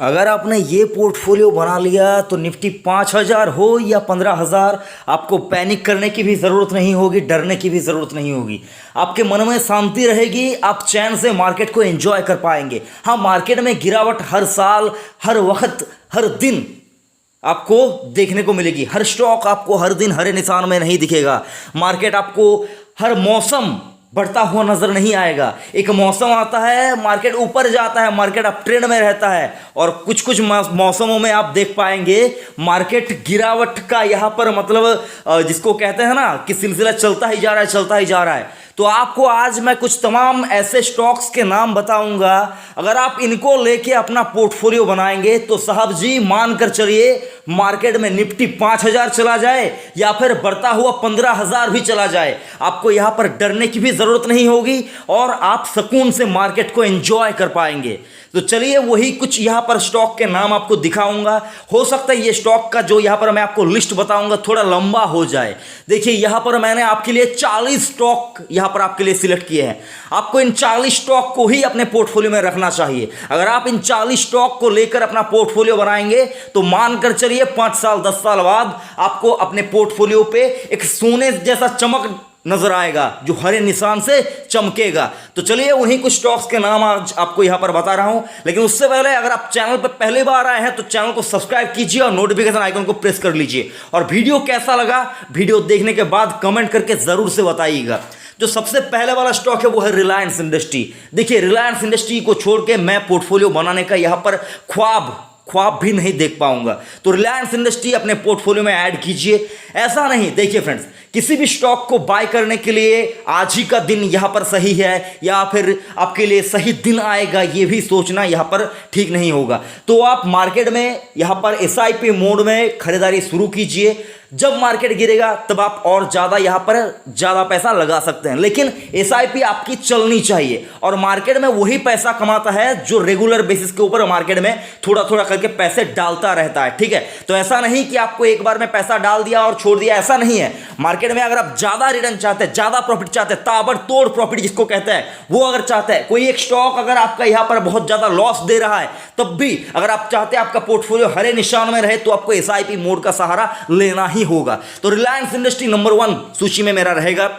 अगर आपने ये पोर्टफोलियो बना लिया तो निफ्टी 5,000 हो या 15,000, आपको पैनिक करने की भी ज़रूरत नहीं होगी, डरने की भी ज़रूरत नहीं होगी। आपके मन में शांति रहेगी, आप चैन से मार्केट को एंजॉय कर पाएंगे। हाँ, मार्केट में गिरावट हर साल, हर वक्त, हर दिन आपको देखने को मिलेगी। हर स्टॉक आपको हर दिन हरे निशान में नहीं दिखेगा। मार्केट आपको हर मौसम बढ़ता हुआ नजर नहीं आएगा। एक मौसम आता है, मार्केट ऊपर जाता है, मार्केट अप ट्रेंड में रहता है, और कुछ कुछ मौसमों में आप देख पाएंगे मार्केट गिरावट का यहाँ पर मतलब जिसको कहते हैं ना कि सिलसिला चलता ही जा रहा है, चलता ही जा रहा है। तो आपको आज मैं कुछ तमाम ऐसे स्टॉक्स के नाम बताऊंगा, अगर आप इनको लेके अपना पोर्टफोलियो बनाएंगे तो साहब जी मान कर चलिए मार्केट में निफ्टी 5,000 चला जाए या फिर बढ़ता हुआ 15,000 भी चला जाए, आपको यहां पर डरने की भी जरूरत नहीं होगी और आप सुकून से मार्केट को एंजॉय कर पाएंगे। तो चलिए वही कुछ यहां पर स्टॉक के नाम आपको दिखाऊंगा। हो सकता है ये स्टॉक का जो यहां पर मैं आपको लिस्ट बताऊंगा थोड़ा लंबा हो जाए। देखिए यहां पर मैंने आपके लिए 40 स्टॉक यहां पर आपके लिए सिलेक्ट किए हैं। आपको इन 40 स्टॉक को ही अपने पोर्टफोलियो में रखना चाहिए। अगर आप इन 40 स्टॉक को लेकर अपना पोर्टफोलियो बनाएंगे तो मानकर चलिए 5 साल 10 साल बाद आपको अपने पोर्टफोलियो पे एक सोने जैसा चमक नजर आएगा जो हरे निशान से चमकेगा। तो चलिए उन्हीं कुछ स्टॉक्स के नाम आज आपको यहां पर बता रहा हूं, लेकिन उससे पहले अगर आप चैनल पर पहली बार आए हैं तो चैनल को सब्सक्राइब कीजिए और नोटिफिकेशन आइकन को प्रेस कर लीजिए। और वीडियो कैसा लगा, वीडियो देखने के बाद कमेंट करके जरूर से बताइएगा। जो सबसे पहले वाला स्टॉक है वो है रिलायंस इंडस्ट्री। देखिए रिलायंस इंडस्ट्री को छोड़ के मैं पोर्टफोलियो बनाने का यहां पर ख्वाब भी नहीं देख पाऊंगा। तो रिलायंस इंडस्ट्री अपने पोर्टफोलियो में ऐड कीजिए। ऐसा नहीं, देखिए फ्रेंड्स, किसी भी स्टॉक को बाय करने के लिए आज ही का दिन यहां पर सही है या फिर आपके लिए सही दिन आएगा ये भी सोचना यहां पर ठीक नहीं होगा। तो आप मार्केट में यहां पर एसआईपी मोड में खरीदारी शुरू कीजिए। जब मार्केट गिरेगा तब आप और ज्यादा यहां पर ज्यादा पैसा लगा सकते हैं, लेकिन एसआईपी आपकी चलनी चाहिए। और मार्केट में वही पैसा कमाता है जो रेगुलर बेसिस के ऊपर मार्केट में थोड़ा थोड़ा करके पैसे डालता रहता है, ठीक है। तो ऐसा नहीं कि आपको एक बार में पैसा डाल दिया और छोड़ दिया, ऐसा नहीं है। मार्केट में अगर आप ज्यादा रिटर्न चाहते हैं, ज्यादा प्रॉफिट चाहते हैं, ताबड़तोड़ प्रॉफिट जिसको कहते हैं, वो अगर चाहते हैं, कोई एक स्टॉक अगर आपका यहां पर बहुत ज्यादा लॉस दे रहा है तब भी अगर आप चाहते हैं आपका पोर्टफोलियो हरे निशान में रहे तो आपको एसआईपी मोड का सहारा लेना ही होगा। तो रिलायंस इंडस्ट्री नंबर 1 सूची में मेरा रहेगा।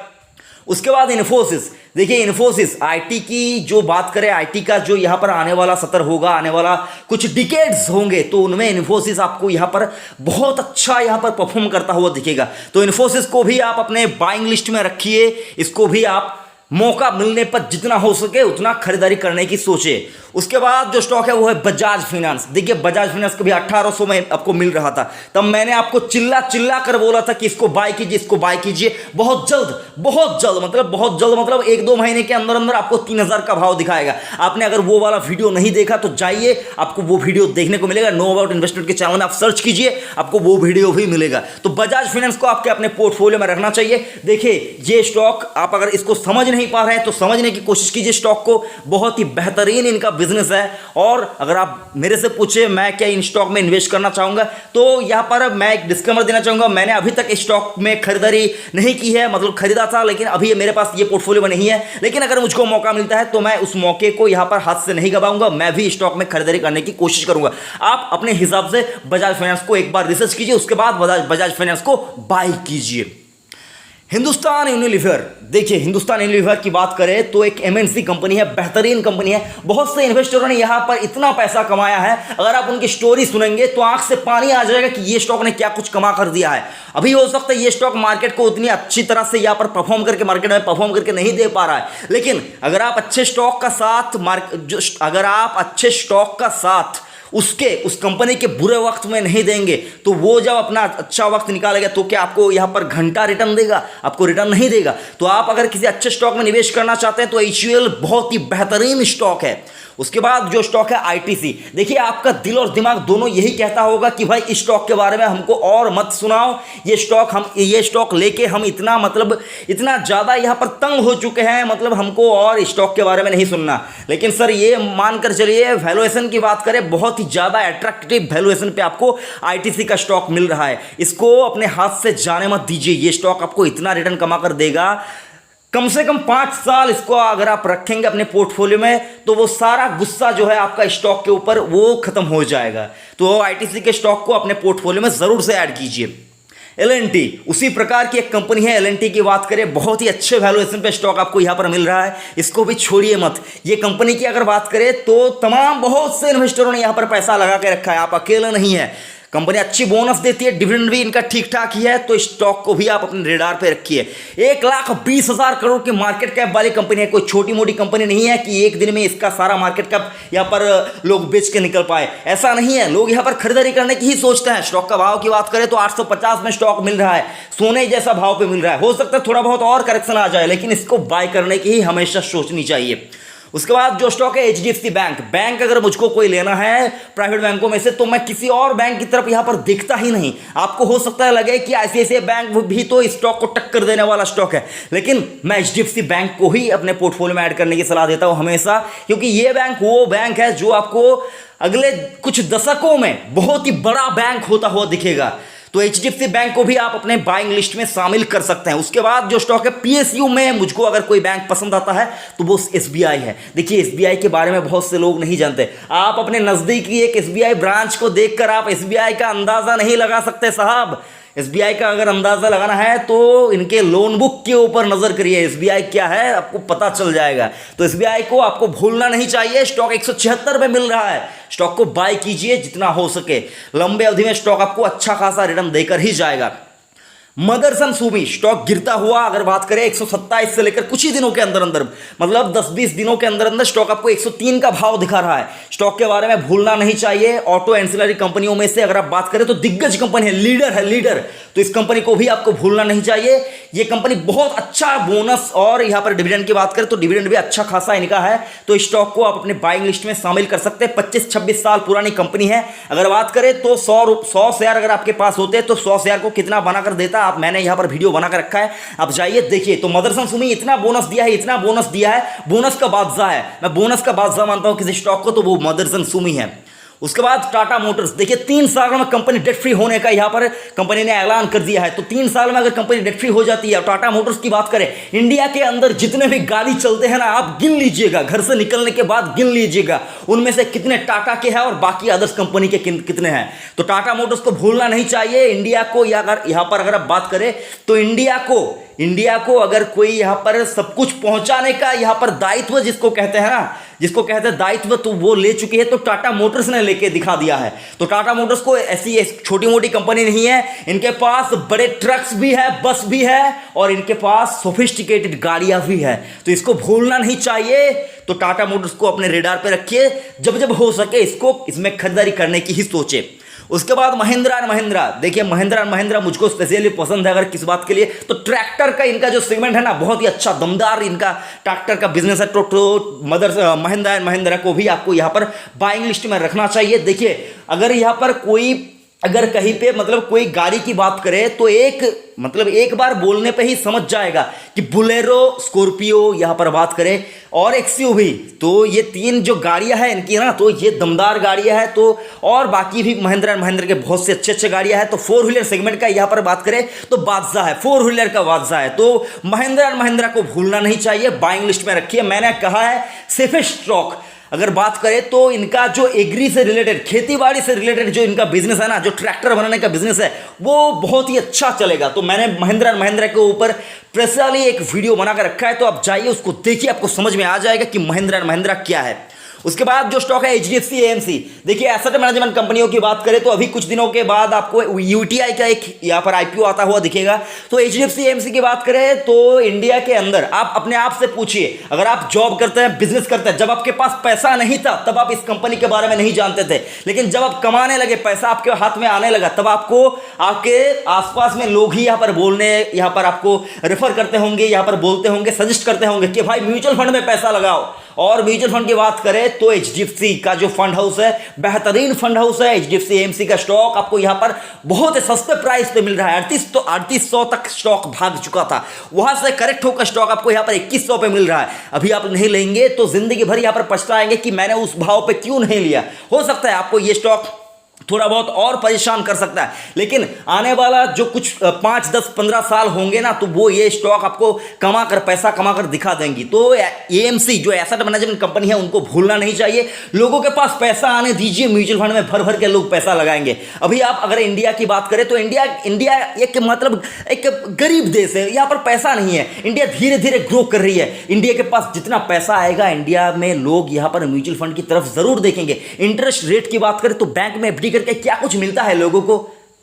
उसके बाद इन्फोसिस। देखिए इन्फोसिस आईटी की जो बात करें, आईटी का जो यहां पर आने वाला सत्र होगा, आने वाला कुछ डिकेड्स होंगे, तो उनमें इन्फोसिस आपको यहां पर बहुत अच्छा यहां पर परफॉर्म करता हुआ दिखेगा। तो इन्फोसिस को भी आप अपने बाइंग लिस्ट में रखिए। इसको भी आप मौका मिलने पर जितना हो सके उतना खरीदारी करने की सोचे। उसके बाद जो स्टॉक है वो है बजाज फाइनेंस। देखिए बजाज फाइनेंस को भी 1800 में आपको मिल रहा था, तब मैंने आपको चिल्ला चिल्ला कर बोला था कि इसको बाय कीजिए, इसको बाय कीजिए। बहुत जल्द बहुत जल्द मतलब 1-2 महीने के अंदर अंदर आपको 3,000 का भाव दिखाएगा। आपने अगर वो वाला वीडियो नहीं देखा तो जाइए, आपको वो वीडियो देखने को मिलेगा। नो अबाउट इन्वेस्टमेंट के चैनल में आप सर्च कीजिए, आपको वो वीडियो भी मिलेगा। तो बजाज फाइनेंस को आपके अपने पोर्टफोलियो में रखना चाहिए। देखिए ये स्टॉक आप अगर इसको समझ नहीं पा रहे हैं तो समझने की कोशिश कीजिए। स्टॉक को बहुत ही बेहतरीन इनका बिजनेस है। और अगर आप मेरे से पूछे मैं क्या इन स्टॉक में इन्वेस्ट करना चाहूंगा, तो यहां पर मैं एक डिस्क्लेमर देना चाहूंगा, मैंने अभी तक इस स्टॉक में खरीदारी नहीं की है। मतलब खरीदा था लेकिन अभी मेरे पास ये पोर्टफोलियो में नहीं है, लेकिन अगर मुझको मौका मिलता है तो मैं उस मौके को यहां पर हाथ से नहीं गवाऊंगा। मैं भी स्टॉक में खरीदारी करने की कोशिश करूंगा। आप अपने हिसाब से बजाज फाइनेंस को एक बार रिसर्च कीजिए, उसके बाद बजाज फाइनेंस को बाय कीजिए। हिंदुस्तान यूनिलीवर। देखिए हिंदुस्तान यूनिलीवर की बात करें तो एक एमएनसी कंपनी है, बेहतरीन कंपनी है। बहुत से इन्वेस्टरों ने यहां पर इतना पैसा कमाया है, अगर आप उनकी स्टोरी सुनेंगे तो आंख से पानी आ जाएगा कि ये स्टॉक ने क्या कुछ कमा कर दिया है। अभी हो सकता है ये स्टॉक मार्केट को उतनी अच्छी तरह से यहां पर परफॉर्म करके मार्केट में परफॉर्म करके नहीं दे पा रहा है, लेकिन अगर आप अच्छे स्टॉक का साथ उस कंपनी के बुरे वक्त में नहीं देंगे तो वो जब अपना अच्छा वक्त निकालेगा तो क्या आपको यहां पर घंटा रिटर्न देगा? आपको रिटर्न नहीं देगा। तो आप अगर किसी अच्छे स्टॉक में निवेश करना चाहते हैं तो एचयूएल बहुत ही बेहतरीन स्टॉक है। उसके बाद जो स्टॉक है आईटीसी। देखिए आपका दिल और दिमाग दोनों यही कहता होगा कि भाई इस स्टॉक के बारे में हमको और मत सुनाओ, ये स्टॉक लेके हम इतना ज्यादा यहां पर तंग हो चुके हैं, मतलब हमको और स्टॉक के बारे में नहीं सुनना। लेकिन सर ये मानकर चलिए वैल्यूएशन की बात करें, बहुत ही ज्यादा अट्रैक्टिव वैल्यूएशन पे आपको आईटीसी का स्टॉक मिल रहा है। इसको अपने हाथ से जाने मत दीजिए, ये स्टॉक आपको इतना रिटर्न कमा कर देगा कम से कम 5 साल इसको अगर आप रखेंगे अपने पोर्टफोलियो में तो वो सारा गुस्सा जो है आपका स्टॉक के ऊपर वो खत्म हो जाएगा। तो आईटीसी के स्टॉक को अपने पोर्टफोलियो में जरूर से ऐड कीजिए। एल&टी उसी प्रकार की एक कंपनी है। एल&टी की बात करें, बहुत ही अच्छे वैल्यूएशन पे स्टॉक आपको यहां पर मिल रहा है, इसको भी छोड़िए मत। ये कंपनी की अगर बात करें तो तमाम बहुत से इन्वेस्टरों ने यहां पर पैसा लगा के रखा है, आप अकेले नहीं है। कंपनी अच्छी बोनस देती है, डिविडेंड भी इनका ठीक ठाक ही है, तो स्टॉक को भी आप अपने रेडार पे रखिए। 1,20,000 करोड़ की मार्केट कैप वाली कंपनी है, कोई छोटी मोटी कंपनी नहीं है कि एक दिन में इसका सारा मार्केट कैप यहाँ पर लोग बेच के निकल पाए, ऐसा नहीं है। लोग यहाँ पर खरीदारी करने की ही सोचते हैं। स्टॉक का भाव की बात करें तो 850 में स्टॉक मिल रहा है, सोने जैसा भाव पे मिल रहा है। हो सकता है थोड़ा बहुत और करेक्शन आ जाए, लेकिन इसको बाय करने की ही हमेशा सोचनी चाहिए। उसके बाद जो स्टॉक है एचडीएफसी बैंक। बैंक अगर मुझको कोई लेना है प्राइवेट बैंकों में से तो मैं किसी और बैंक की तरफ यहां पर देखता ही नहीं। आपको हो सकता है लगे कि आईसीआईसीआई बैंक भी तो इस स्टॉक को टक्कर देने वाला स्टॉक है, लेकिन मैं एचडीएफसी बैंक को ही अपने पोर्टफोलियो में ऐड करने की सलाह देता हूं हमेशा, क्योंकि ये बैंक वो बैंक है जो आपको अगले कुछ दशकों में बहुत ही बड़ा बैंक होता हुआ दिखेगा। तो एचडीएफसी बैंक को भी आप अपने बाइंग लिस्ट में शामिल कर सकते हैं। उसके बाद जो स्टॉक है पीएसयू में, मुझको अगर कोई बैंक पसंद आता है तो वो एसबीआई है। देखिए एसबीआई के बारे में बहुत से लोग नहीं जानते। आप अपने नजदीकी एक एसबीआई ब्रांच को देखकर आप एसबीआई का अंदाजा नहीं लगा सकते साहब। एसबीआई का अगर अंदाजा लगाना है तो इनके लोन बुक के ऊपर नजर करिए, एसबीआई क्या है आपको पता चल जाएगा। तो एसबीआई को आपको भूलना नहीं चाहिए। स्टॉक 176 पे मिल रहा है, स्टॉक को बाय कीजिए जितना हो सके। लंबे अवधि में स्टॉक आपको अच्छा खासा रिटर्न देकर ही जाएगा। मदरसन सुमी स्टॉक गिरता हुआ अगर बात करें 127 से लेकर कुछ ही दिनों के अंदर अंदर, मतलब 10-20 दिनों के अंदर अंदर स्टॉक आपको 103 का भाव दिखा रहा है। स्टॉक के बारे में भूलना नहीं चाहिए। ऑटो एंसिलरी कंपनियों में से अगर आप बात करें तो दिग्गज कंपनी है, लीडर है, लीडर। तो इस कंपनी को भी आपको भूलना नहीं चाहिए। ये कंपनी बहुत अच्छा बोनस और यहां पर डिविडेंड की बात करें तो डिविडेंड भी अच्छा खासा इनका है। तो स्टॉक को आप अपने बाइंग लिस्ट में शामिल कर सकते हैं। 25-26 साल पुरानी कंपनी है। अगर बात करें तो 100 शेयर अगर आपके पास होते तो 100 शेयर को कितना बनाकर देता, आप मैंने यहां पर वीडियो बनाकर रखा है, आप जाइए देखिए। तो मदरसन सुमी इतना बोनस दिया है, इतना बोनस दिया है, बोनस का बादशाह है। मैं बोनस का बादशाह मानता हूं किसी स्टॉक को तो वो मदरसन सुमी है। उसके बाद टाटा मोटर्स, देखिए 3 साल में कंपनी डेट फ्री होने का यहां पर कंपनी ने ऐलान कर दिया है। तो 3 साल में अगर कंपनी डेट फ्री हो जाती है, टाटा मोटर्स की बात करें, इंडिया के अंदर जितने भी गाड़ी चलते हैं ना, आप गिन लीजिएगा, घर से निकलने के बाद गिन लीजिएगा उनमें से कितने टाटा के हैं और बाकी अदर्स कंपनी के कितने हैं। तो टाटा मोटर्स को भूलना नहीं चाहिए। इंडिया को यहां पर अगर आप बात करें तो इंडिया को अगर कोई यहां पर सब कुछ पहुंचाने का यहां पर दायित्व जिसको कहते हैं ना, जिसको कहते हैं दायित्व, तो वो ले चुकी है। तो टाटा मोटर्स ने लेके दिखा दिया है। तो टाटा मोटर्स को ऐसी छोटी मोटी कंपनी नहीं है, इनके पास बड़े ट्रक्स भी है, बस भी है और इनके पास सोफिस्टिकेटेड गाड़ियां भी है। तो इसको भूलना नहीं चाहिए। तो टाटा मोटर्स को अपने रेडार पे रखिए, जब जब हो सके इसमें खरीदारी करने की ही सोचे। उसके बाद महिंद्रा एंड महिंद्रा, देखिए महिंद्रा एंड महिंद्रा मुझको स्पेशली पसंद है अगर किस बात के लिए, तो ट्रैक्टर का इनका जो सेगमेंट है ना, बहुत ही अच्छा दमदार इनका ट्रैक्टर का बिजनेस है। तो महिंद्रा एंड महिंद्रा को भी आपको यहाँ पर बाइंग लिस्ट में रखना चाहिए। देखिए अगर यहाँ पर अगर कहीं पे मतलब कोई गाड़ी की बात करे तो एक बार बोलने पे ही समझ जाएगा कि बुलेरो, स्कॉर्पियो यहां पर बात करें और एक्सयूवी, तो ये 3 जो गाड़ियां हैं इनकी ना, तो ये दमदार गाड़ियां हैं। तो और बाकी भी महिंद्रा एंड महिंद्रा के बहुत से अच्छे गाड़ियां हैं। तो 4 व्हीलर सेगमेंट का यहां पर बात करें तो बादशाह है, 4 व्हीलर का बादशाह है। तो महिंद्रा एंड महिंद्रा को भूलना नहीं चाहिए, बाइंग लिस्ट में रखिए। मैंने कहा है सेफेस्ट स्टॉक। अगर बात करें तो इनका जो एग्री से रिलेटेड, खेती बाड़ी से रिलेटेड जो इनका बिजनेस है ना, जो ट्रैक्टर बनाने का बिजनेस है, वो बहुत ही अच्छा चलेगा। तो मैंने महिंद्रा एंड महिंद्रा के ऊपर स्पेशली एक वीडियो बनाकर रखा है, तो आप जाइए उसको देखिए, आपको समझ में आ जाएगा कि महिंद्रा एंड महिंद्रा क्या है। उसके बाद जो स्टॉक है एचडीएफसी एएमसी, देखिए एसेट मैनेजमेंट कंपनियों की बात करें तो अभी कुछ दिनों के बाद आपको यूटीआई का एक यहाँ पर आईपीओ आता हुआ दिखेगा। तो एचडीएफसी एएमसी की बात करें तो इंडिया के अंदर आप अपने आप से पूछिए, अगर आप जॉब करते हैं, बिजनेस करते हैं, जब आपके पास पैसा नहीं था तब आप इस कंपनी के बारे में नहीं जानते थे, लेकिन जब आप कमाने लगे, पैसा आपके हाथ में आने लगा, तब आपको आपके आसपास में लोग ही यहाँ पर आपको रेफर करते होंगे, यहाँ पर बोलते होंगे, सजेस्ट करते होंगे कि भाई म्यूचुअल फंड में पैसा लगाओ। और म्यूचुअल फंड की बात करें तो एचडीएफसी का जो फंड हाउस है, बेहतरीन फंड हाउस है। एचडीएफसी एएमसी का स्टॉक आपको यहां पर बहुत सस्ते प्राइस पे मिल रहा है। 3800 तक स्टॉक भाग चुका था, वहां से करेक्ट होकर स्टॉक आपको यहां पर 2100 पे मिल रहा है। अभी आप नहीं लेंगे तो जिंदगी भर यहां पर पछताएंगे कि मैंने उस भाव पे क्यों नहीं लिया। हो सकता है आपको ये स्टॉक थोड़ा बहुत और परेशान कर सकता है, लेकिन आने वाला जो कुछ 5, 10, 15 साल होंगे ना, तो वो ये स्टॉक आपको कमा कर, पैसा कमा कर दिखा देंगी। तो एएमसी जो एसेट मैनेजमेंट कंपनी है, उनको भूलना नहीं चाहिए। लोगों के पास पैसा आने दीजिए, म्यूचुअल फंड में भर भर के लोग पैसा लगाएंगे। अभी आप अगर इंडिया की बात करें तो इंडिया एक मतलब एक गरीब देश है, यहाँ पर पैसा नहीं है। इंडिया धीरे धीरे ग्रो कर रही है। इंडिया के पास जितना पैसा आएगा, इंडिया में लोग यहाँ पर म्यूचुअल फंड की तरफ जरूर देखेंगे। इंटरेस्ट रेट की बात करें तो बैंक में एफडी करके क्या कुछ मिलता है लोगों को?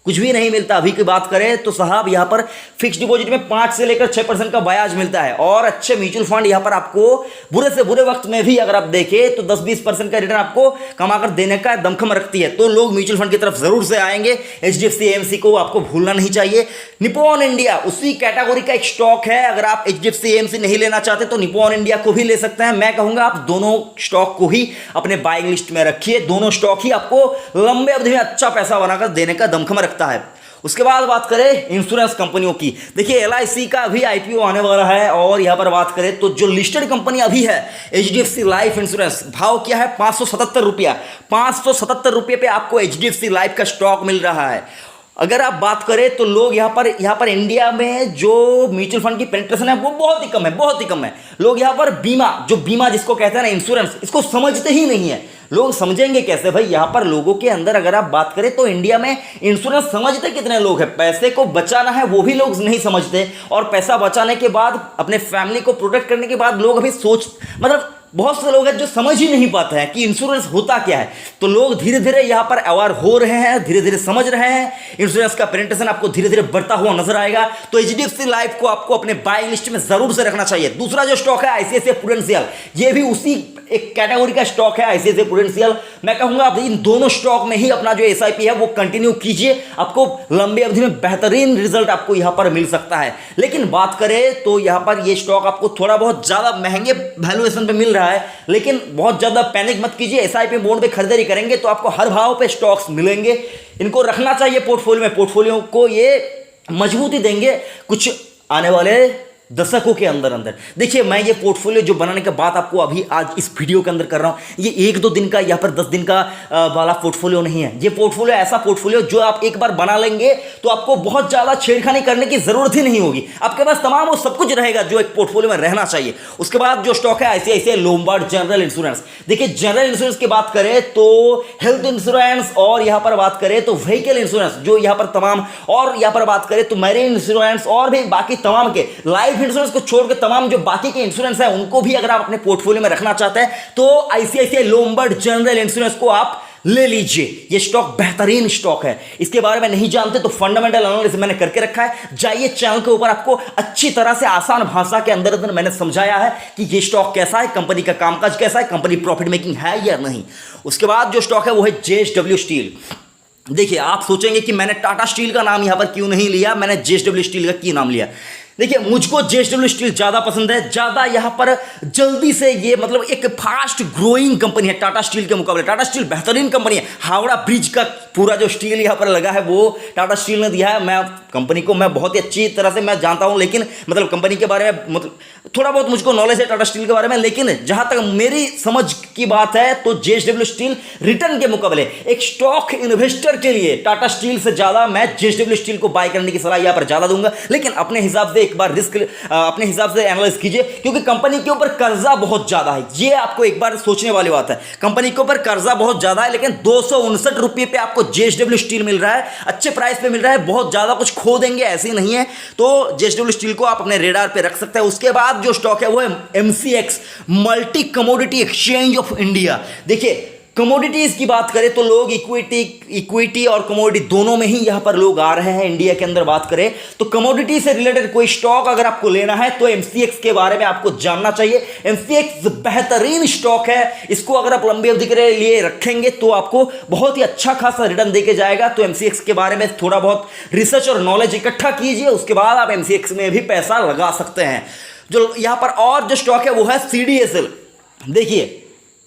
कुछ भी नहीं मिलता। अभी की बात करें तो साहब यहाँ पर फिक्स डिपॉजिट में 5 से लेकर 6% का ब्याज मिलता है, और अच्छे म्यूचुअल फंड यहाँ पर आपको बुरे से बुरे वक्त में भी अगर आप देखें तो 10-20% का रिटर्न आपको कमाकर देने का दमखम रखती है। तो लोग म्यूचुअल फंड की तरफ जरूर से आएंगे। एचडीएफसी एएमसी को आपको भूलना नहीं चाहिए। निप्पॉन इंडिया उसी कैटेगरी का एक स्टॉक है। अगर आप एचडीएफसी एएमसी नहीं लेना चाहते तो निप्पॉन इंडिया को भी ले सकते हैं। मैं कहूंगा आप दोनों स्टॉक को ही अपने बाइंग लिस्ट में रखिए। दोनों स्टॉक ही आपको लंबे अवधि में अच्छा पैसा बनाकर देने का दमखम रखता है। उसके बाद बात करें इंश्योरेंस कंपनियों की, देखिए एलआईसी का भी आईपीओ आने वाला है। और यहां पर बात करें तो जो लिस्टेड कंपनी अभी है एचडीएफसी लाइफ इंश्योरेंस, भाव क्या है? 577 रुपया। 577 रुपये पे आपको एचडीएफसी लाइफ का स्टॉक मिल रहा है। अगर आप बात करें तो लोग यहाँ पर इंडिया में जो म्यूचुअल फंड की पेनिट्रेशन है वो बहुत ही कम है, बहुत ही कम है। लोग यहाँ पर बीमा जिसको कहते हैं ना, इंश्योरेंस, इसको समझते ही नहीं है। लोग समझेंगे कैसे भाई? यहाँ पर लोगों के अंदर अगर आप बात करें तो इंडिया में इंश्योरेंस समझते कितने लोग हैं? पैसे को बचाना है वो भी लोग नहीं समझते, और पैसा बचाने के बाद अपने फैमिली को प्रोटेक्ट करने के बाद लोग अभी मतलब बहुत से लोग हैं जो समझ ही नहीं पाते हैं कि इंश्योरेंस होता क्या है। तो लोग धीरे धीरे यहाँ पर अवेयर हो रहे हैं, धीरे धीरे समझ रहे हैं। इंश्योरेंस का पेनिट्रेशन आपको धीरे धीरे बढ़ता हुआ नजर आएगा। तो एचडीएफसी लाइफ को आपको अपने बाइंग लिस्ट में जरूर से रखना चाहिए। दूसरा जो स्टॉक है आईसीआईसीआई प्रूडेंशियल, ये भी उसी एक कैटेगरी का स्टॉक है आईसीआईसीआई प्रूडेंशियल। मैं कहूंगा आप इन दोनों स्टॉक में ही अपना जो एसआईपी है वो कंटिन्यू कीजिए। आपको लंबी अवधि में बेहतरीन रिजल्ट आपको यहां पर मिल सकता है। लेकिन बात करें तो यहां पर ये स्टॉक आपको थोड़ा बहुत ज्यादा महंगे वैल्यूएशन पे मिल रहा है, लेकिन बहुत ज्यादा पैनिक मत कीजिए। एसआईपी मोड पे खरीदारी करेंगे तो आपको हर भाव पे स्टॉक्स मिलेंगे। इनको रखना चाहिए पोर्टफोलियो में। पोर्टफोलियो को ये मजबूती देंगे कुछ आने वाले दशकों के अंदर। देखिए मैं ये पोर्टफोलियो जो बनाने के बाद आपको अभी आज इस वीडियो के अंदर कर रहा हूं, ये 1-2 दिन का या फिर 10 दिन का वाला पोर्टफोलियो नहीं है। ये पोर्टफोलियो ऐसा पोर्टफोलियो जो आप एक बार बना लेंगे तो आपको बहुत ज्यादा छेड़खानी करने की जरूरत ही नहीं होगी। आपके पास तमाम वो सब कुछ रहेगा जो एक पोर्टफोलियो में रहना चाहिए। उसके बाद जो स्टॉक है आईसीआईसीआई लोम्बार्ड जनरल इंश्योरेंस। देखिए जनरल इंश्योरेंस की बात करें तो हेल्थ इंश्योरेंस, और यहां पर बात करें तो व्हीकल इंश्योरेंस जो यहां पर तमाम, और यहां पर बात करें तो मैरीन इंश्योरेंस और भी बाकी तमाम के लाइफ इंश्योरेंस को छोड़ के तमाम जो बाकी के इंश्योरेंस है उनको भी अगर आप अपने पोर्टफोलियो में रखना चाहते हैं तो आईसीआईसीआई लोम्बार्ड जनरल इंश्योरेंस को आप ले लीजिए। ये स्टॉक बेहतरीन स्टॉक है। इसके बारे में नहीं जानते तो फंडामेंटल एनालिसिस मैंने करके रखा है, जाइए चैनल के ऊपर, आपको अच्छी तरह से आसान भाषा के अंदर मैंने समझाया है कि ये स्टॉक कैसा है, कंपनी का कामकाज कैसा है, कंपनी प्रॉफिट मेकिंग है या नहीं। उसके बाद जो स्टॉक है वो है जेएसडब्ल्यू स्टील। देखिए आप सोचेंगे कि मैंने टाटा स्टील का नाम यहां पर क्यों नहीं लिया, मैंने जेएसडब्ल्यू स्टील का क्यों नाम लिया। देखिए मुझको जेएसडब्ल्यू स्टील ज़्यादा पसंद है, ज़्यादा यहाँ पर जल्दी से ये मतलब एक फास्ट ग्रोइंग कंपनी है टाटा स्टील के मुकाबले। टाटा स्टील बेहतरीन कंपनी है। हावड़ा ब्रिज का पूरा जो स्टील यहाँ पर लगा है वो टाटा स्टील ने दिया है। मैं कंपनी को मैं बहुत ही अच्छी तरह से मैं जानता हूँ, लेकिन मतलब कंपनी के बारे में मतलब थोड़ा बहुत मुझको नॉलेज है टाटा स्टील के बारे में, लेकिन जहाँ तक मेरी समझ की बात है तो जेएसडब्ल्यू स्टील रिटर्न के मुकाबले एक स्टॉक इन्वेस्टर के लिए टाटा स्टील से ज़्यादा मैं जेएसडब्ल्यू स्टील को बाय करने की सलाह यहाँ पर ज़्यादा दूंगा। लेकिन अपने हिसाब से एक बार रिस्क अपने हिसाब से एनालाइज कीजिए, क्योंकि कंपनी के ऊपर कर्जा बहुत ज्यादा है। ये आपको एक बार सोचने वाली बात है। कंपनी के ऊपर कर्जा बहुत ज्यादा है, लेकिन 259 रुपये पे आपको जेएसडब्ल्यू स्टील मिल रहा है, अच्छे प्राइस पे मिल रहा है। बहुत ज्यादा कुछ खो देंगे ऐसे ही नहीं है। तो जेएसडब्ल्यू स्टील को आप अपने रेडार पे रख सकते हैं। उसके बाद जो स्टॉक है वो है MCX, multi commodity exchange of India. देखिए कमोडिटीज की बात करें तो लोग इक्विटी और कमोडिटी दोनों में ही यहां पर लोग आ रहे हैं। इंडिया के अंदर बात करें तो कमोडिटी से रिलेटेड कोई स्टॉक अगर आपको लेना है तो एमसीएक्स के बारे में आपको जानना चाहिए। एमसीएक्स बेहतरीन स्टॉक है। इसको अगर आप लंबी अवधि के लिए रखेंगे तो आपको बहुत ही अच्छा खासा रिटर्न देके जाएगा। तो एमसीएक्स के बारे में थोड़ा बहुत रिसर्च और नॉलेज इकट्ठा कीजिए, उसके बाद आप एमसीएक्स में भी पैसा लगा सकते हैं। जो यहां पर और जो स्टॉक है वो है सीडीएसएल। देखिए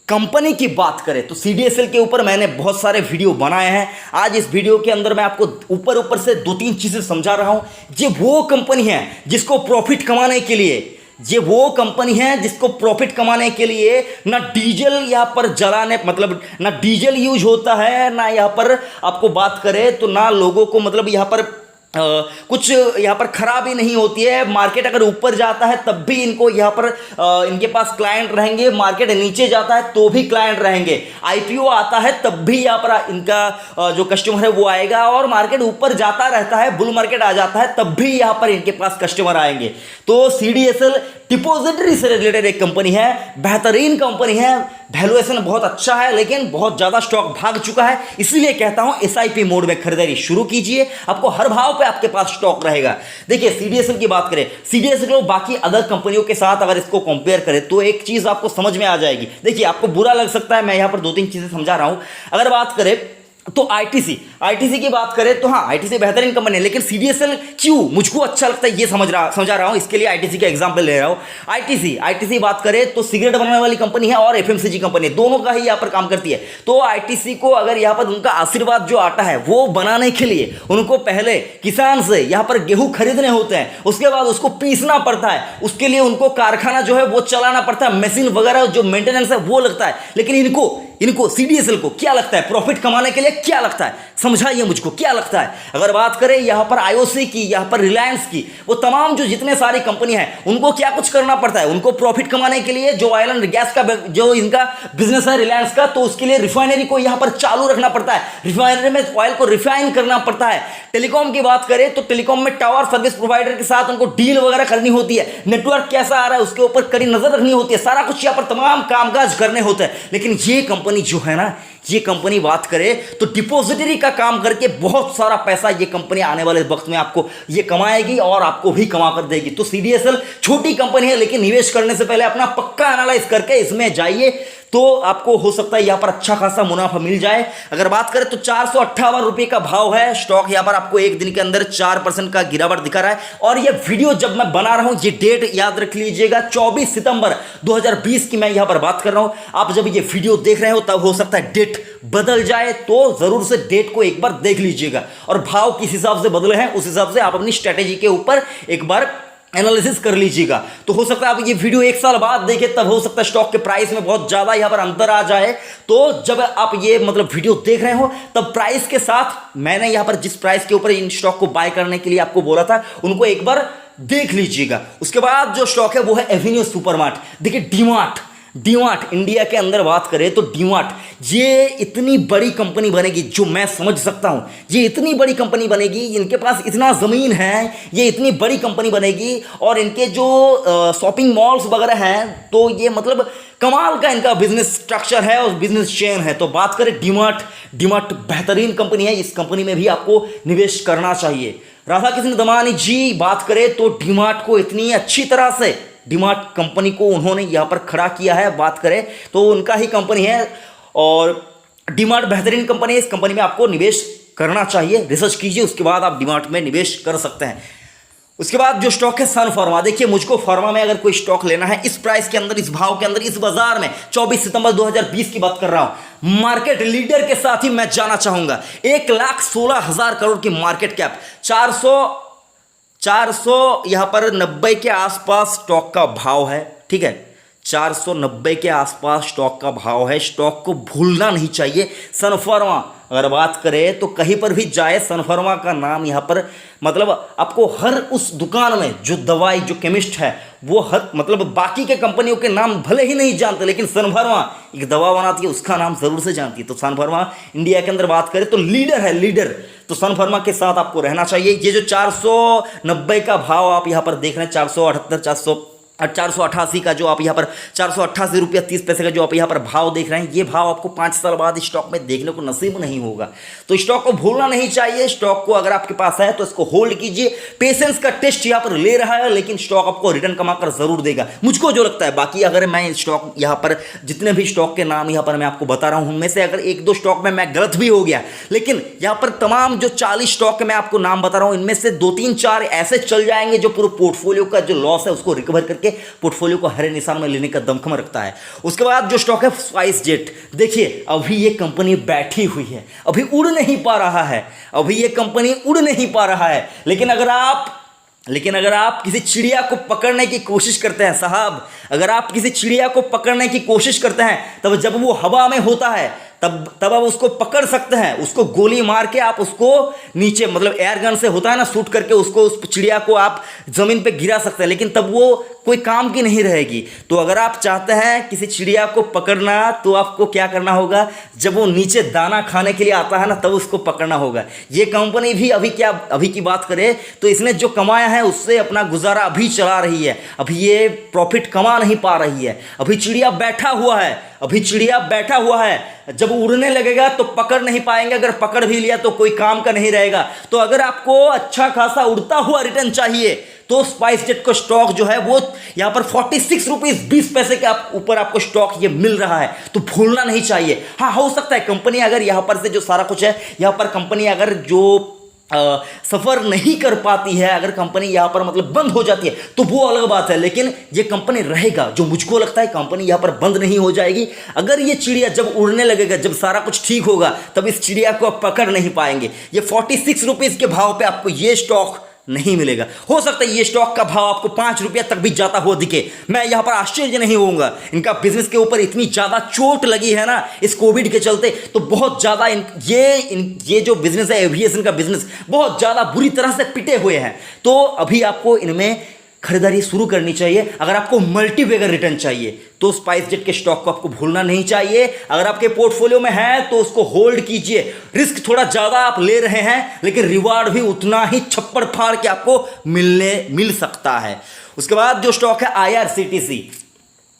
कंपनी की बात करें तो सीडीएसएल के ऊपर मैंने बहुत सारे वीडियो बनाए हैं। आज इस वीडियो के अंदर मैं आपको ऊपर से 2-3 चीजें समझा रहा हूं। ये वो कंपनी है जिसको प्रॉफिट कमाने के लिए ये वो कंपनी है जिसको प्रॉफिट कमाने के लिए ना डीजल यहाँ पर जलाने मतलब ना डीजल यूज होता है, ना यहाँ पर आपको बात करें तो ना लोगों को मतलब यहाँ पर कुछ यहाँ पर खराबी नहीं होती है। मार्केट अगर ऊपर जाता है तब भी इनको यहाँ पर इनके पास क्लाइंट रहेंगे, मार्केट नीचे जाता है तो भी क्लाइंट रहेंगे, आईपीओ आता है तब भी यहाँ पर इनका जो कस्टमर है वो आएगा, और मार्केट ऊपर जाता रहता है, बुल मार्केट आ जाता है तब भी यहाँ पर इनके पास कस्टमर आएंगे। तो सीडीएसएल डिपॉजिटरी से रिलेटेड एक कंपनी है, बेहतरीन कंपनी है, वैल्यूएशन बहुत अच्छा है, लेकिन बहुत ज़्यादा स्टॉक भाग चुका है। इसीलिए कहता हूं एसआईपी मोड में खरीदारी शुरू कीजिए, आपको हर भाव पे आपके पास स्टॉक रहेगा। देखिए सीडीएसएल की बात करें, सीडीएसएल को बाकी अदर कंपनियों के साथ अगर इसको कंपेयर करें तो एक चीज़ आपको समझ में आ जाएगी। देखिए आपको बुरा लग सकता है, मैं यहाँ पर 2-3 चीज़ें समझा रहा हूँ। अगर बात करें तो आईटीसी की बात करें तो हाँ आईटीसी बेहतरीन कंपनी है, लेकिन सीडीएसएल क्यों मुझको अच्छा लगता है ये समझा रहा हूँ, इसके लिए आईटीसी का एग्जांपल ले रहा हूँ। आईटीसी बात करें तो सिगरेट बनाने वाली कंपनी है और एफएमसीजी कंपनी है, दोनों का ही यहाँ पर काम करती है। तो आईटीसी को अगर यहाँ पर उनका आशीर्वाद जो आटा है वो बनाने के लिए उनको पहले किसान से यहाँ पर गेहूं खरीदने होते हैं, उसके बाद उसको पीसना पड़ता है, उसके लिए उनको कारखाना जो है वो चलाना पड़ता है, मशीन वगैरह जो मेंटेनेंस है वो लगता है। लेकिन इनको सीडीएसएल को क्या लगता है, प्रॉफिट कमाने के लिए क्या लगता है, समझाइए मुझको क्या लगता है। अगर बात करें यहाँ पर आईओसी की, यहाँ पर रिलायंस की, वो तमाम जो जितने सारी कंपनी है उनको क्या कुछ करना पड़ता है, उनको प्रॉफिट कमाने के लिए जो ऑयल एंड गैस का जो इनका बिजनेस है रिलायंस का, तो उसके लिए रिफाइनरी को यहाँ पर चालू रखना पड़ता है, रिफाइनरी में ऑयल को रिफाइन करना पड़ता है। टेलीकॉम की बात करें तो टेलीकॉम में टावर सर्विस प्रोवाइडर के साथ उनको डील वगैरह करनी होती है, नेटवर्क कैसा आ रहा है उसके ऊपर कड़ी नजर रखनी होती है, सारा कुछ यहाँ पर तमाम कामकाज करने होते हैं। लेकिन ये कंपनी जो है ना, ये कंपनी बात करें तो डिपॉजिटरी का काम करके बहुत सारा पैसा ये कंपनी आने वाले वक्त में आपको ये कमाएगी और आपको भी कमा कर देगी। तो सीडीएसएल छोटी कंपनी है, लेकिन निवेश करने से पहले अपना पक्का एनालाइज करके इसमें जाइए, तो आपको हो सकता है यहाँ पर अच्छा खासा मुनाफा मिल जाए। अगर बात करें तो 458 रुपये का भाव है, स्टॉक यहाँ पर आपको एक दिन के अंदर 4% का गिरावट दिखा रहा है। और ये वीडियो जब मैं बना रहा हूं, ये डेट याद रख लीजिएगा 24 सितंबर 2020 की मैं यहाँ पर बात कर रहा हूं। आप जब ये वीडियो देख रहे हो तब हो सकता है डेट बदल जाए, तो जरूर से डेट को एक बार देख लीजिएगा और भाव किस हिसाब से बदले हैं उस हिसाब से आप अपनी स्ट्रेटेजी के ऊपर एक बार एनालिसिस कर लीजिएगा। तो हो सकता है आप ये वीडियो 1 साल बाद देखें, तब हो सकता है स्टॉक के प्राइस में बहुत ज्यादा यहाँ पर अंतर आ जाए। तो जब आप ये मतलब वीडियो देख रहे हो तब प्राइस के साथ मैंने यहाँ पर जिस प्राइस के ऊपर इन स्टॉक को बाय करने के लिए आपको बोला था उनको एक बार देख लीजिएगा। उसके बाद जो स्टॉक है वो है एवेन्यू सुपरमार्ट। देखिए डीमार्ट इंडिया के अंदर बात करें तो डीमार्ट ये इतनी बड़ी कंपनी बनेगी, जो मैं समझ सकता हूं ये इतनी बड़ी कंपनी बनेगी, इनके पास इतना ज़मीन है, ये इतनी बड़ी कंपनी बनेगी और इनके जो शॉपिंग मॉल्स वगैरह हैं, तो ये मतलब कमाल का इनका बिजनेस स्ट्रक्चर है और बिजनेस चेन है। तो बात करें डीमार्ट बेहतरीन कंपनी है, इस कंपनी में भी आपको निवेश करना चाहिए। राधा कृष्ण दमानी जी बात करें तो डीमार्ट को इतनी अच्छी तरह से डीमार्ट कंपनी को उन्होंने यहाँ पर खड़ा किया है, बात करें तो उनका ही कंपनी है और डीमार्ट बेहतरीन कंपनी है, इस कंपनी में आपको निवेश करना चाहिए। रिसर्च कीजिए, उसके बाद आप डीमार्ट में निवेश कर सकते हैं। उसके बाद जो स्टॉक है सन फार्मा। देखिए मुझको फार्मा में अगर कोई स्टॉक लेना है इस प्राइस के अंदर, इस भाव के अंदर, इस बाजार में, 24 सितंबर 2020 की बात कर रहा हूं, मार्केट लीडर के साथ ही मैं जाना चाहूंगा। 1,16,000 करोड़ की मार्केट कैप, 400 यहां पर 90 के आसपास स्टॉक का भाव है, ठीक है, 490 के आसपास स्टॉक का भाव है। स्टॉक को भूलना नहीं चाहिए। सन फार्मा अगर बात करें तो कहीं पर भी जाए, सन फार्मा का नाम यहाँ पर मतलब आपको हर उस दुकान में जो दवाई, जो केमिस्ट है वो हर मतलब बाकी के कंपनियों के नाम भले ही नहीं जानते, लेकिन सन फार्मा एक दवा बनाती है उसका नाम जरूर से जानती है। तो सन फार्मा इंडिया के अंदर बात करें तो लीडर है, लीडर। तो सन फार्मा के साथ आपको रहना चाहिए। ये जो 490 का भाव आप यहाँ पर देख रहे हैं, 478 488 का जो आप यहाँ पर 488 रुपया 30 पैसे का जो आप यहाँ पर भाव देख रहे हैं, ये भाव आपको 5 साल बाद स्टॉक में देखने को नसीब नहीं होगा। तो स्टॉक को भूलना नहीं चाहिए। स्टॉक को अगर आपके पास है तो इसको होल्ड कीजिए। पेशेंस का टेस्ट यहाँ पर ले रहा है, लेकिन स्टॉक आपको रिटर्न कमाकर जरूर देगा, मुझको जो लगता है। बाकी अगर मैं स्टॉक यहाँ पर जितने भी स्टॉक के नाम यहाँ पर मैं आपको बता रहा हूँ, उनमें से अगर 1-2 स्टॉक में मैं गलत भी हो गया, लेकिन यहाँ पर तमाम जो 40 स्टॉक के मैं आपको नाम बता रहा हूँ, इनमें से 2-3-4 ऐसे चल जाएंगे जो पूरे पोर्टफोलियो का जो लॉस है उसको रिकवर करके पोर्टफोलियो को हरे निशान में लेने का दमखम रखता है। उसके बाद जो स्टॉक है स्पाइस जेट, देखिए अभी ये कंपनी बैठी हुई है, अभी उड़ नहीं पा रहा है, अभी ये कंपनी उड़ नहीं पा रहा है। लेकिन अगर आप लेकिन अगर आप किसी चिड़िया को पकड़ने की कोशिश करते हैं साहब, अगर आप किसी चिड़िया को पकड़ने की कोशिश करते हैं, तब जब वो हवा में होता है तब आप उसको पकड़ सकते हैं, उसको गोली मार के आप उसको नीचे, मतलब एयर गन से होता है ना, शूट करके उसको, उस चिड़िया को आप ज़मीन पे गिरा सकते हैं, लेकिन तब वो कोई काम की नहीं रहेगी। तो अगर आप चाहते हैं किसी चिड़िया को पकड़ना, तो आपको क्या करना होगा, जब वो नीचे दाना खाने के लिए आता है ना, तब उसको पकड़ना होगा। ये कंपनी भी अभी की बात करें तो इसने जो कमाया है उससे अपना गुजारा अभी चला रही है, अभी ये प्रॉफिट कमा नहीं पा रही है। अभी चिड़िया बैठा हुआ है, अभी चिड़िया बैठा हुआ है, जब उड़ने लगेगा तो पकड़ नहीं पाएंगे, अगर पकड़ भी लिया तो कोई काम का नहीं रहेगा। तो अगर आपको अच्छा खासा उड़ता हुआ रिटर्न चाहिए तो स्पाइसजेट को स्टॉक जो है वो यहाँ पर 46 रुपीज 20 पैसे के ऊपर आपको स्टॉक ये मिल रहा है, तो भूलना नहीं चाहिए। हाँ, हो सकता है कंपनी अगर यहाँ पर से जो सारा कुछ है, यहाँ पर कंपनी अगर जो सफ़र नहीं कर पाती है, अगर कंपनी यहाँ पर मतलब बंद हो जाती है तो वो अलग बात है, लेकिन ये कंपनी रहेगा। जो मुझको लगता है कंपनी यहाँ पर बंद नहीं हो जाएगी। अगर ये चिड़िया जब उड़ने लगेगा, जब सारा कुछ ठीक होगा, तब इस चिड़िया को आप पकड़ नहीं पाएंगे। ये 46 रुपीज़ के भाव पे आपको ये स्टॉक नहीं मिलेगा। हो सकता है ये स्टॉक का भाव आपको 5 रुपया तक भी जाता हुआ दिखे, मैं यहाँ पर आश्चर्य नहीं होऊंगा। इनका बिजनेस के ऊपर इतनी ज़्यादा चोट लगी है ना इस कोविड के चलते, तो बहुत ज़्यादा ये जो बिजनेस है, एविएशन का बिजनेस, बहुत ज़्यादा बुरी तरह से पिटे हुए हैं। तो अभी आपको इनमें खरीदारी शुरू करनी चाहिए। अगर आपको मल्टीबैगर रिटर्न चाहिए तो स्पाइसजेट के स्टॉक को आपको भूलना नहीं चाहिए। अगर आपके पोर्टफोलियो में है तो उसको होल्ड कीजिए। रिस्क थोड़ा ज़्यादा आप ले रहे हैं, लेकिन रिवार्ड भी उतना ही छप्पड़ फाड़ के आपको मिल सकता है। उसके बाद जो स्टॉक है IRCTC,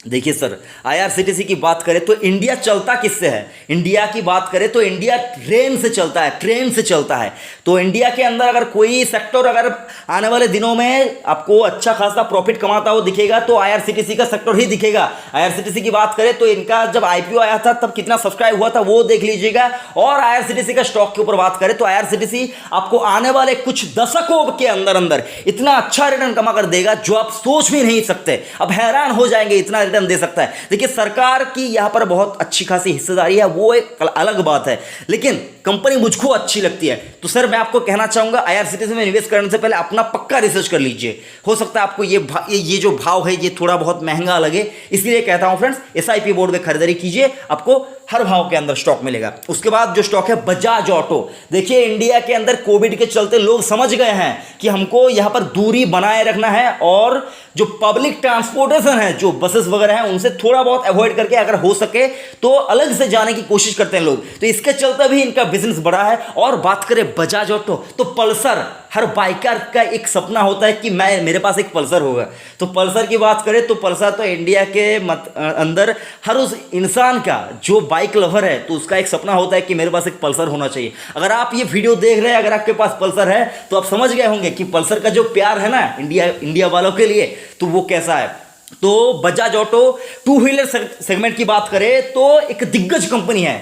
देखिए सर, IRCTC की बात करें तो इंडिया चलता किससे है? इंडिया की बात करें तो इंडिया ट्रेन से चलता है, ट्रेन से चलता है। तो इंडिया के अंदर अगर कोई सेक्टर अगर आने वाले दिनों में आपको अच्छा खासा प्रॉफिट कमाता हो दिखेगा तो IRCTC का सेक्टर ही दिखेगा। IRCTC की बात करें तो इनका जब IPO आया था तब कितना सब्सक्राइब हुआ था वो देख लीजिएगा। और IRCTC का स्टॉक के ऊपर बात करें तो IRCTC आपको आने वाले कुछ दशकों के अंदर इतना अच्छा रिटर्न कमा कर देगा जो आप सोच भी नहीं सकते। अब हैरान हो जाएंगे, इतना रिटर्न दे सकता है। देखिए, सरकार की यहां पर बहुत अच्छी खासी हिस्सेदारी है, वो एक अलग बात है, लेकिन कंपनी मुझको अच्छी लगती है। तो सर मैं आपको कहना चाहूंगा IRCTC में निवेश करने से पहले अपना पक्का रिसर्च कर लीजिए। हो सकता है आपको ये जो भाव है ये थोड़ा बहुत महंगा लगे, इसलिए कहता हूं फ्रेंड्स, SIP बोर्ड में खरीदारी कीजिए, आपको हर भाव के अंदर स्टॉक मिलेगा। उसके बाद जो स्टॉक है बजाज ऑटो, देखिए इंडिया के अंदर कोविड के चलते लोग समझ गए हैं कि हमको यहां पर दूरी बनाए रखना है और जो पब्लिक ट्रांसपोर्टेशन है, जो बसेस वगैरह हैं, उनसे थोड़ा बहुत अवॉइड करके अगर हो सके तो अलग से जाने की कोशिश करते हैं लोग। तो इसके चलते भी इनका बिजनेस बढ़ा है। और बात करें बजाज ऑटो तो पल्सर, हर बाइकर का एक सपना होता है कि मेरे पास एक पल्सर होगा। तो पल्सर की बात करें तो पल्सर तो इंडिया के अंदर हर उस इंसान का जो बाइक लवर है तो उसका एक सपना होता है कि मेरे पास एक पल्सर होना चाहिए। अगर आप ये वीडियो देख रहे हैं, अगर आपके पास पल्सर है तो आप समझ गए होंगे कि पल्सर का जो प्यार है ना इंडिया वालों के लिए, तो वो कैसा है। तो Bajaj auto two wheeler segment की बात करें तो एक दिग्गज कंपनी है,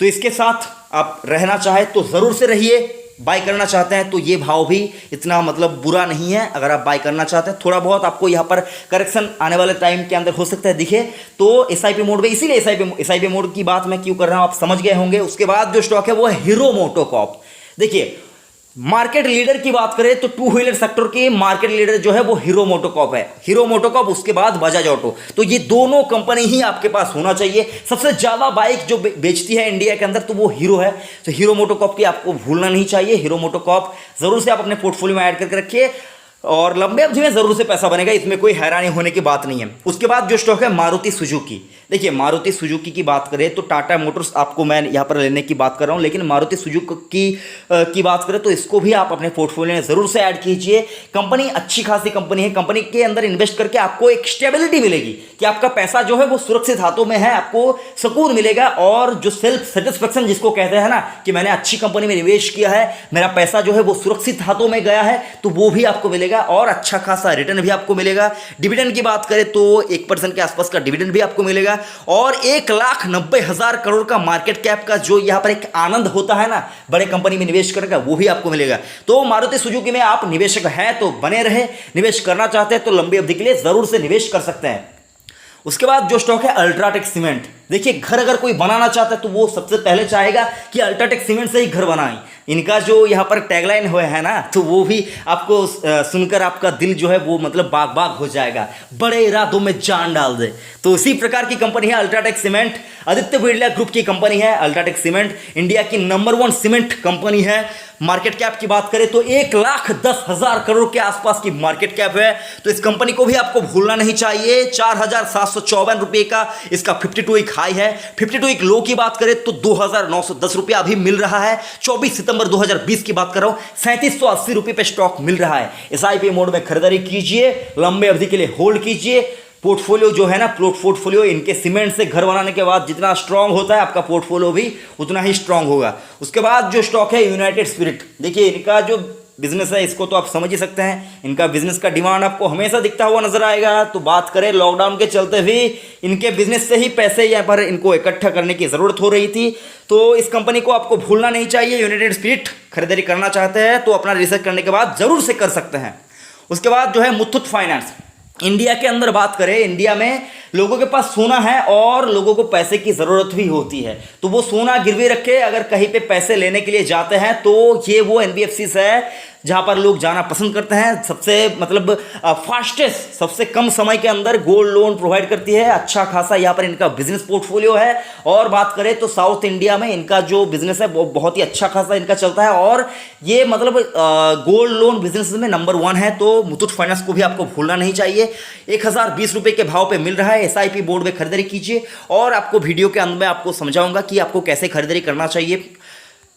तो इसके साथ आप रहना चाहे तो ज़रूर से रहिए। बाय करना चाहते हैं तो ये भाव भी इतना मतलब बुरा नहीं है। अगर आप बाय करना चाहते हैं, थोड़ा बहुत आपको यहाँ पर करेक्शन आने वाले टाइम के अंदर हो सकता है दिखे, तो SIP मोड में, इसीलिए SIP मोड की बात मैं क्यों कर रहा हूँ आप समझ गए होंगे। उसके बाद जो स्टॉक है वो है हीरो मोटोकॉर्प। देखिए, मार्केट लीडर की बात करें तो टू व्हीलर सेक्टर के मार्केट लीडर जो है वो हीरो मोटोकॉर्प है। हीरो मोटोकॉर्प, उसके बाद बजाज ऑटो, तो ये दोनों कंपनी ही आपके पास होना चाहिए। सबसे ज़्यादा बाइक जो बेचती है इंडिया के अंदर तो वो हीरो है। तो हीरो मोटोकॉर्प की आपको भूलना नहीं चाहिए। हीरो मोटोकॉर्प ज़रूर से आप अपने पोर्टफोलियो में ऐड करके रखिए और लंबे अवधि में ज़रूर से पैसा बनेगा, इसमें कोई हैरानी होने की बात नहीं है। उसके बाद जो स्टॉक है मारुति सुजुकी। देखिए, मारुति सुजुकी की बात करें तो टाटा मोटर्स आपको मैं यहाँ पर लेने की बात कर रहा हूँ, लेकिन मारुति सुजुकी की बात करें तो इसको भी आप अपने पोर्टफोलियो में ज़रूर से ऐड कीजिए। कंपनी अच्छी खासी कंपनी है। कंपनी के अंदर इन्वेस्ट करके आपको एक स्टेबिलिटी मिलेगी कि आपका पैसा जो है वो सुरक्षित हाथों में है, आपको सुकून मिलेगा। और जो सेल्फ सेटिस्फेक्शन जिसको कहते हैं ना कि मैंने अच्छी कंपनी में निवेश किया है, मेरा पैसा जो है वो सुरक्षित हाथों में गया है, तो वो भी आपको मिलेगा और अच्छा खासा रिटर्न भी आपको मिलेगा। डिविडेंड की बात करें तो 1% के आसपास का डिविडेंड भी आपको मिलेगा और 1,90,000 करोड़ का मार्केट कैप का जो यहां पर एक आनंद होता है ना बड़े कंपनी में निवेश करने का, वो भी आपको मिलेगा। तो मारुति सुजुकी में आप निवेशक हैं तो बने रहे, निवेश करना चाहते हैं तो लंबी अवधि के लिए जरूर से निवेश कर सकते हैं। उसके बाद जो स्टॉक है अल्ट्राटेक सीमेंट। देखिए, घर अगर कोई बनाना चाहता है तो वो सबसे पहले चाहेगा कि अल्ट्राटेक सीमेंट से ही घर बनाएं। इनका जो यहाँ पर टैगलाइन हुआ है ना, तो वो भी आपको सुनकर आपका दिल जो है वो मतलब बाग बाग हो जाएगा, बड़े इरादों में जान डाल दे। तो इसी प्रकार की कंपनी है UltraTech cement. Aditya Birla group की कंपनी है अल्ट्राटेक सीमेंट, इंडिया की नंबर 1 सीमेंट कंपनी है। मार्केट कैप की बात करें तो 1,10,000 करोड़ के आसपास की मार्केट कैप है। तो इस कंपनी को भी आपको भूलना नहीं चाहिए। 4,754 रुपए का इसका 52 वीक हाई है। 52 वीक लो की बात करें तो 2,910 रुपया अभी मिल रहा है। 24 सितंबर 2020 की बात कर रहा हूं, 3780 रुपए पे स्टॉक मिल रहा है। एसआईपी मोड में खरीदारी कीजिए, लंबे अवधि के लिए होल्ड कीजिए। पोर्टफोलियो जो है ना, पोर्टफोलियो इनके सीमेंट से घर बनाने के बाद जितना स्ट्रांग होता है आपका पोर्टफोलियो भी उतना ही स्ट्रांग होगा। उसके बाद जो स्टॉक है यूनाइटेड स्पिरिट, देखिए इनका जो बिजनेस है इसको तो आप समझ ही सकते हैं। इनका बिजनेस का डिमांड आपको हमेशा दिखता हुआ नजर आएगा। तो बात करें लॉकडाउन के चलते भी इनके बिजनेस से ही पैसे यहाँ पर इनको इकट्ठा करने की ज़रूरत हो रही थी। तो इस कंपनी को आपको भूलना नहीं चाहिए। यूनाइटेड स्पिरिट खरीदारी करना चाहते हैं तो अपना रिसर्च करने के बाद जरूर से कर सकते हैं। उसके बाद जो है मुथूट फाइनेंस, इंडिया के अंदर बात करें, इंडिया में लोगों के पास सोना है और लोगों को पैसे की ज़रूरत भी होती है। तो वो सोना गिरवी रखे अगर कहीं पे पैसे लेने के लिए जाते हैं तो ये वो एनबीएफसी है जहां पर लोग जाना पसंद करते हैं। सबसे मतलब फास्टेस्ट, सबसे कम समय के अंदर गोल्ड लोन प्रोवाइड करती है। अच्छा खासा यहाँ पर इनका बिजनेस पोर्टफोलियो है। और बात करें तो साउथ इंडिया में इनका जो बिजनेस है वो बहुत ही अच्छा खासा इनका चलता है और ये मतलब गोल्ड लोन बिजनेस में नंबर 1 है। तो मुथूट फाइनेंस को भी आपको भूलना नहीं चाहिए। 1,020 रुपये के भाव पे मिल रहा है। एसआईपी बोर्ड में खरीदारी कीजिए और आपको वीडियो के अंत में आपको समझाऊंगा कि आपको कैसे खरीदारी करना चाहिए।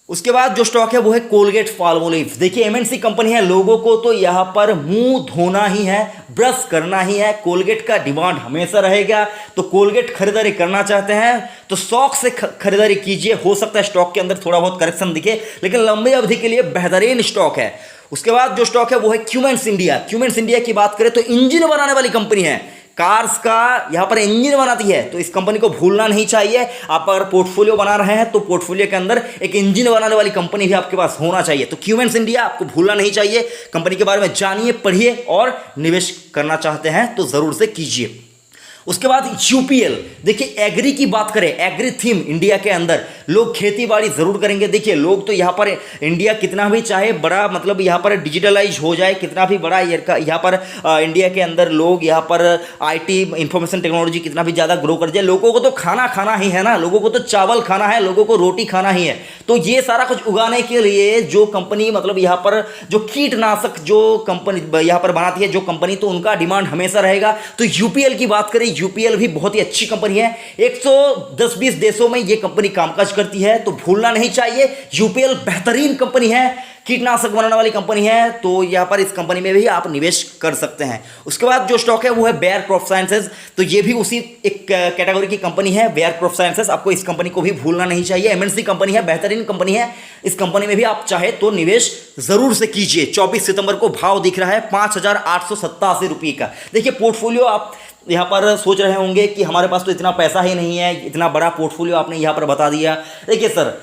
उसके बाद जो स्टॉक है वो है कोलगेट पाल्मोलिव। देखिए एमएनसी कंपनी है, लोगों को तो यहाँ पर मुंह धोना ही है, ब्रश करना ही है। कोलगेट का डिमांड हमेशा रहेगा। तो कोलगेट खरीदारी करना चाहते हैं तो शौक से खरीदारी कीजिए। हो सकता है स्टॉक के अंदर थोड़ा बहुत करेक्शन दिखे, लेकिन लंबी अवधि के लिए बेहतरीन स्टॉक है। उसके बाद जो स्टॉक है वो है क्यूमेंस इंडिया। क्यूमेंस इंडिया की बात करें तो इंजन बनाने वाली कंपनी है, कार्स का यहाँ पर इंजन बनाती है। तो इस कंपनी को भूलना नहीं चाहिए। आप अगर पोर्टफोलियो बना रहे हैं तो पोर्टफोलियो के अंदर एक इंजन बनाने वाली कंपनी भी आपके पास होना चाहिए। तो क्यूमेंस इंडिया आपको भूलना नहीं चाहिए। कंपनी के बारे में जानिए, पढ़िए और निवेश करना चाहते हैं तो जरूर से कीजिए। उसके बाद यूपीएल, देखिए एग्री की बात करें, एग्री थीम इंडिया के अंदर लोग खेती बाड़ी जरूर करेंगे। देखिए लोग तो यहाँ पर इंडिया कितना भी चाहे बड़ा मतलब यहाँ पर डिजिटलाइज हो जाए, कितना भी बड़ा यहाँ पर इंडिया के अंदर लोग यहाँ पर आईटी इंफॉर्मेशन टेक्नोलॉजी कितना भी ज़्यादा ग्रो कर जाए, लोगों को तो खाना खाना ही है ना, लोगों को तो चावल खाना है, लोगों को रोटी खाना ही है। तो ये सारा कुछ उगाने के लिए जो कंपनी मतलब यहाँ पर जो कीटनाशक जो कंपनी यहाँ पर बनाती है जो कंपनी, तो उनका डिमांड हमेशा रहेगा। तो यूपीएल की बात करें, यूपीएल भी बहुत ही अच्छी कंपनी है। 110-20 देशों में ये कंपनी कामकाज करती है, तो भूलना नहीं चाहिए। यूपीएल बेहतरीन कंपनी है, कीटनाशक बनाने वाली कंपनी है। तो यहां पर इस कंपनी में भी आप निवेश कर सकते हैं। उसके बाद जो स्टॉक है वो है बेयर क्रॉप साइंसेज। तो ये भी उसी एक कैटेगरी की कंपनी है, बेयर क्रॉप साइंसेज। आपको इस कंपनी को भी भूलना नहीं चाहिए। एमएनसी कंपनी है, बेहतरीन कंपनी है। इस कंपनी में भी आप चाहे तो निवेश जरूर से कीजिए। 24 सितंबर को भाव दिख रहा है 5,887 रुपये का। देखिए पोर्टफोलियो आप यहाँ पर सोच रहे होंगे कि हमारे पास तो इतना पैसा ही नहीं है, इतना बड़ा पोर्टफोलियो आपने यहाँ पर बता दिया। देखिए सर,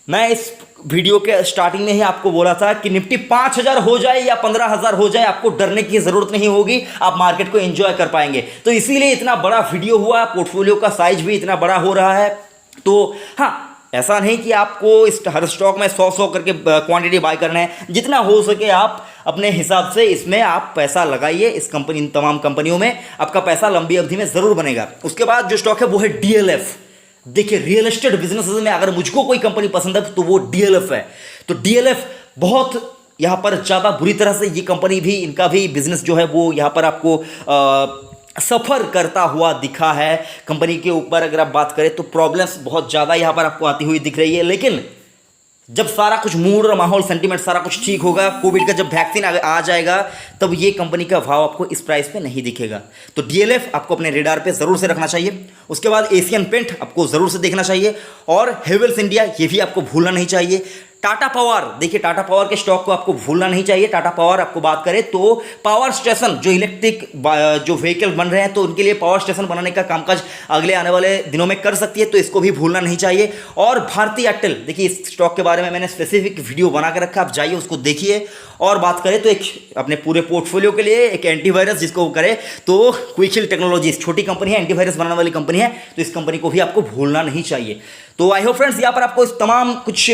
मैं इस वीडियो के स्टार्टिंग में ही आपको बोला था कि निफ्टी 5,000 हो जाए या 15,000 हो जाए, आपको डरने की जरूरत नहीं होगी, आप मार्केट को एंजॉय कर पाएंगे। तो इसीलिए इतना बड़ा वीडियो हुआ, पोर्टफोलियो का साइज भी इतना बड़ा हो रहा है। तो हाँ, ऐसा नहीं कि आपको इस हर स्टॉक में 100 करके क्वांटिटी बाय करना है। जितना हो सके आप अपने हिसाब से इसमें आप पैसा लगाइए। इस कंपनी, तमाम कंपनियों में आपका पैसा लंबी अवधि में जरूर बनेगा। उसके बाद जो स्टॉक है वो है डीएलएफ। देखिए रियल एस्टेट बिजनेस में अगर मुझको कोई कंपनी पसंद है तो वो डीएलएफ है। तो डीएलएफ बहुत यहाँ पर ज़्यादा बुरी तरह से ये कंपनी भी, इनका भी बिजनेस जो है वो यहाँ पर आपको सफ़र करता हुआ दिखा है। कंपनी के ऊपर अगर आप बात करें तो प्रॉब्लम्स बहुत ज़्यादा यहाँ पर आपको आती हुई दिख रही है। लेकिन जब सारा कुछ मूड और माहौल, सेंटीमेंट सारा कुछ ठीक होगा, कोविड का जब वैक्सीन आ जाएगा, तब ये कंपनी का भाव आपको इस प्राइस पे नहीं दिखेगा। तो डीएलएफ आपको अपने रेडार पे ज़रूर से रखना चाहिए। उसके बाद एशियन पेंट आपको ज़रूर से देखना चाहिए और हेवेल्स इंडिया, ये भी आपको भूलना नहीं चाहिए। टाटा पावर, देखिए टाटा पावर के स्टॉक को आपको भूलना नहीं चाहिए। टाटा पावर आपको बात करें तो पावर स्टेशन, जो इलेक्ट्रिक जो व्हीकल बन रहे हैं तो उनके लिए पावर स्टेशन बनाने का कामकाज अगले आने वाले दिनों में कर सकती है, तो इसको भी भूलना नहीं चाहिए। और भारतीय एयरटेल, देखिए इस स्टॉक के बारे में मैंने स्पेसिफिक वीडियो बना के रखा, आप जाइए उसको देखिए। और बात करें तो एक अपने पूरे पोर्टफोलियो के लिए एक एंटीवायरस जिसको वो करे तो क्विकहिल टेक्नोलॉजीज, छोटी कंपनी है, एंटीवायरस बनाने वाली कंपनी है, तो इस कंपनी को भी आपको भूलना नहीं चाहिए। तो आई होप फ्रेंड्स यहाँ पर आपको इस तमाम कुछ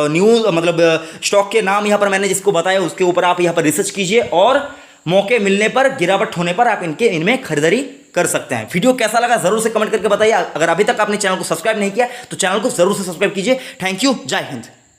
न्यूज़ मतलब स्टॉक के नाम यहाँ पर मैंने जिसको बताया उसके ऊपर आप यहाँ पर रिसर्च कीजिए और मौके मिलने पर, गिरावट होने पर आप इनमें खरीदारी कर सकते हैं। वीडियो कैसा लगा जरूर से कमेंट करके बताइए। अगर अभी तक आपने चैनल को सब्सक्राइब नहीं किया तो चैनल को जरूर से सब्सक्राइब कीजिए। थैंक यू, जय हिंद।